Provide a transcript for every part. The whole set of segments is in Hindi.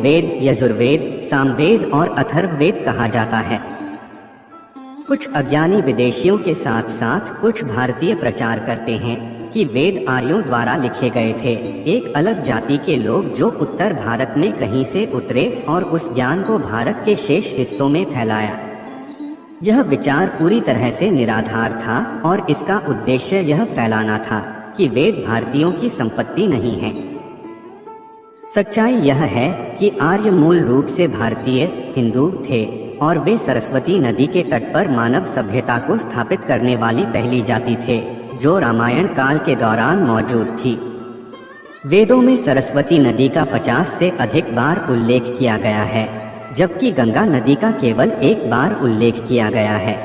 ऋग्वेद, यजुर्वेद, सामवेद और अथर्ववेद कहा जाता है। कुछ अज्ञानी विदेशियों के साथ साथ कुछ भारतीय प्रचार करते हैं कि वेद आर्यों द्वारा लिखे गए थे, एक अलग जाति के लोग जो उत्तर भारत में कहीं से उतरे और उस ज्ञान को भारत के शेष हिस्सों में फैलाया। यह विचार पूरी तरह से निराधार था और इसका उद्देश्य यह फैलाना था कि वेद भारतीयों की संपत्ति नहीं है। सच्चाई यह है कि आर्य मूल रूप से भारतीय हिंदू थे और वे सरस्वती नदी के तट पर मानव सभ्यता को स्थापित करने वाली पहली जाति थे जो रामायण काल के दौरान मौजूद थी। वेदों में सरस्वती नदी का 50 से अधिक बार उल्लेख किया गया है, जबकि गंगा नदी का केवल एक बार उल्लेख किया गया है।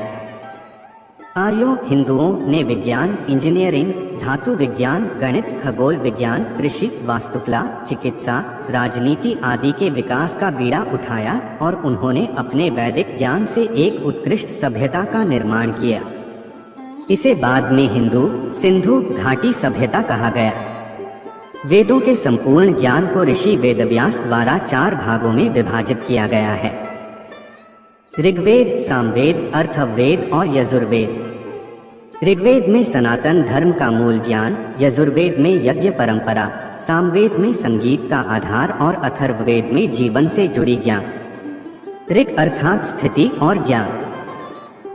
आर्यों हिंदुओं ने विज्ञान, इंजीनियरिंग, धातु विज्ञान, गणित, खगोल विज्ञान, कृषि, वास्तुकला, चिकित्सा, राजनीति आदि के विकास का बीड़ा उठाया और उन्होंने अपने वैदिक ज्ञान से एक उत्कृष्ट सभ्यता का निर्माण किया। इसे बाद में हिंदू सिंधु घाटी सभ्यता कहा गया। वेदों के संपूर्ण ज्ञान को ऋषि वेदव्यास द्वारा 4 भागों में विभाजित किया गया है: ऋग्वेद, सामवेद, अथर्ववेद और यजुर्वेद। ऋग्वेद में सनातन धर्म का मूल ज्ञान, यजुर्वेद में यज्ञ परंपरा, सामवेद में संगीत का आधार और अथर्ववेद में जीवन से जुड़ी ज्ञान। ऋग अर्थात स्थिति और ज्ञान।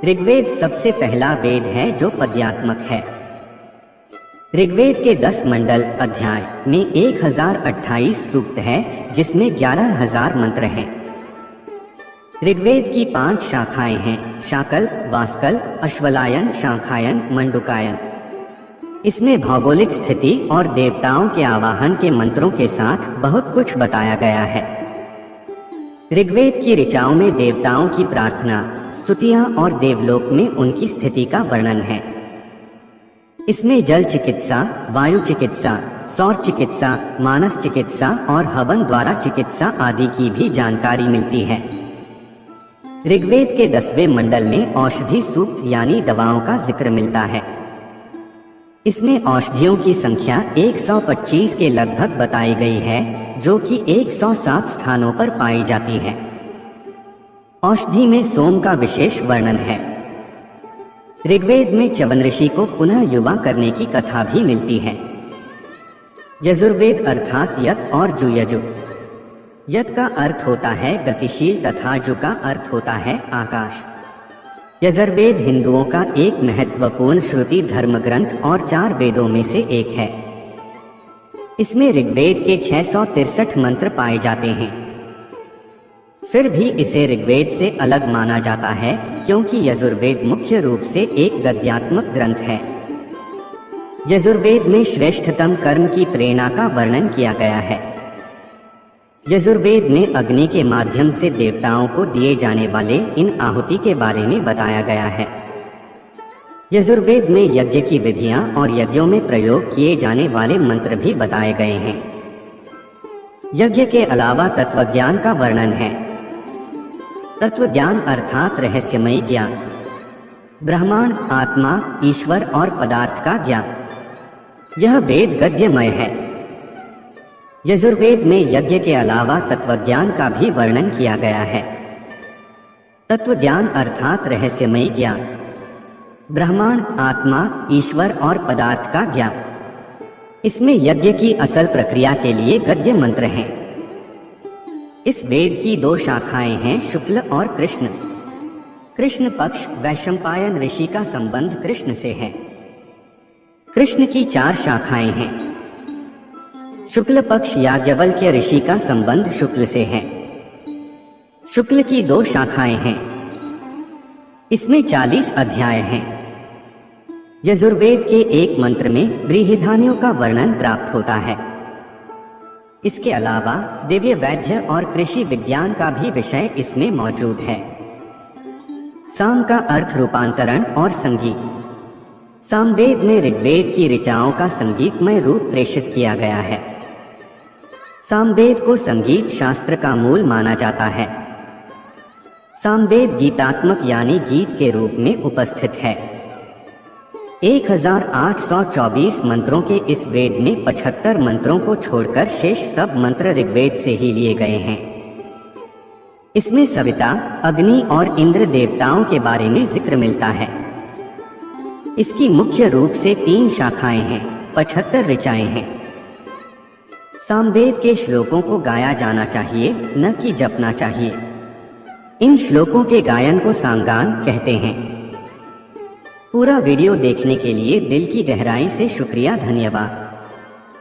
ऋग्वेद सबसे पहला वेद है जो पद्यात्मक है। ऋग्वेद के 10 मंडल अध्याय में 1028 सूक्त है, जिसमें 11,000 मंत्र हैं। ऋग्वेद की 5 शाखाएं हैं: शाकल, वास्कल, अश्वलायन, शाखायन, मंडुकायन। इसमें भौगोलिक स्थिति और देवताओं के आवाहन के मंत्रों के साथ बहुत कुछ बताया गया है। ऋग्वेद की ऋचाओं में देवताओं की प्रार्थना, स्तुतियां और देवलोक में उनकी स्थिति का वर्णन है। इसमें जल चिकित्सा, वायु चिकित्सा, सौर चिकित्सा, मानस चिकित्सा और हवन द्वारा चिकित्सा आदि की भी जानकारी मिलती है। ऋग्वेद के 10वें मंडल में औषधि सूक्त यानी दवाओं का जिक्र मिलता है। इसमें औषधियों की संख्या 125 के लगभग बताई गई है, जो कि 107 स्थानों पर पाई जाती है। औषधि में सोम का विशेष वर्णन है। ऋग्वेद में च्यवन ऋषि को पुनः युवा करने की कथा भी मिलती है। यजुर्वेद अर्थात यत और जुयजु। यत का अर्थ होता है गतिशील तथा जु का अर्थ होता है आकाश। यजुर्वेद हिंदुओं का एक महत्वपूर्ण श्रुति धर्म ग्रंथ और 4 वेदों में से एक है। इसमें ऋग्वेद के 663 मंत्र पाए जाते हैं। फिर भी इसे ऋग्वेद से अलग माना जाता है क्योंकि यजुर्वेद मुख्य रूप से एक गद्यात्मक ग्रंथ है। यजुर्वेद में श्रेष्ठतम कर्म की प्रेरणा का वर्णन किया गया है। यजुर्वेद में अग्नि के माध्यम से देवताओं को दिए जाने वाले इन आहुति के बारे में बताया गया है। यजुर्वेद में यज्ञ की विधियां और यज्ञों में प्रयोग किए जाने वाले मंत्र भी बताए गए हैं। यज्ञ के अलावा तत्वज्ञान का वर्णन है। तत्वज्ञान अर्थात रहस्यमय ज्ञान, ब्रह्मांड, आत्मा, ईश्वर और पदार्थ का ज्ञान। यह वेद गद्यमय है। यजुर्वेद में यज्ञ के अलावा तत्वज्ञान का भी वर्णन किया गया है। तत्वज्ञान अर्थात रहस्यमय ज्ञान, ब्रह्मांड, आत्मा, ईश्वर और पदार्थ का ज्ञान। इसमें यज्ञ की असल प्रक्रिया के लिए गद्य मंत्र हैं। इस वेद की 2 शाखाएं हैं, शुक्ल और कृष्ण। कृष्ण पक्ष वैशंपायन ऋषि का संबंध कृष्ण से है। कृष्ण की 4 शाखाएं हैं। शुक्ल पक्ष याज्ञवल्क्य ऋषि का संबंध शुक्ल से है। शुक्ल की 2 शाखाएं हैं। इसमें 40 अध्याय हैं। यजुर्वेद के एक मंत्र में बृहदान्यों का वर्णन प्राप्त होता है। इसके अलावा दिव्य वैद्य और कृषि विज्ञान का भी विषय इसमें मौजूद है। साम का अर्थ रूपांतरण और संगीत। सामवेद में ऋग्वेद की ऋचाओं का संगीतमय रूप प्रेषित किया गया है। सामवेद को संगीत शास्त्र का मूल माना जाता है। सामवेद गीतात्मक यानी गीत के रूप में उपस्थित है। 1824 मंत्रों के इस वेद में 75 मंत्रों को छोड़कर शेष सब मंत्र ऋग्वेद से ही लिए गए हैं। इसमें सविता, अग्नि और इंद्र देवताओं के बारे में जिक्र मिलता है। इसकी मुख्य रूप से 3 शाखाएं हैं, 75 ऋचाएं हैं। सामवेद के श्लोकों को गाया जाना चाहिए, न कि जपना चाहिए। इन श्लोकों के गायन को सांगान कहते हैं। पूरा वीडियो देखने के लिए दिल की गहराई से शुक्रिया, धन्यवाद।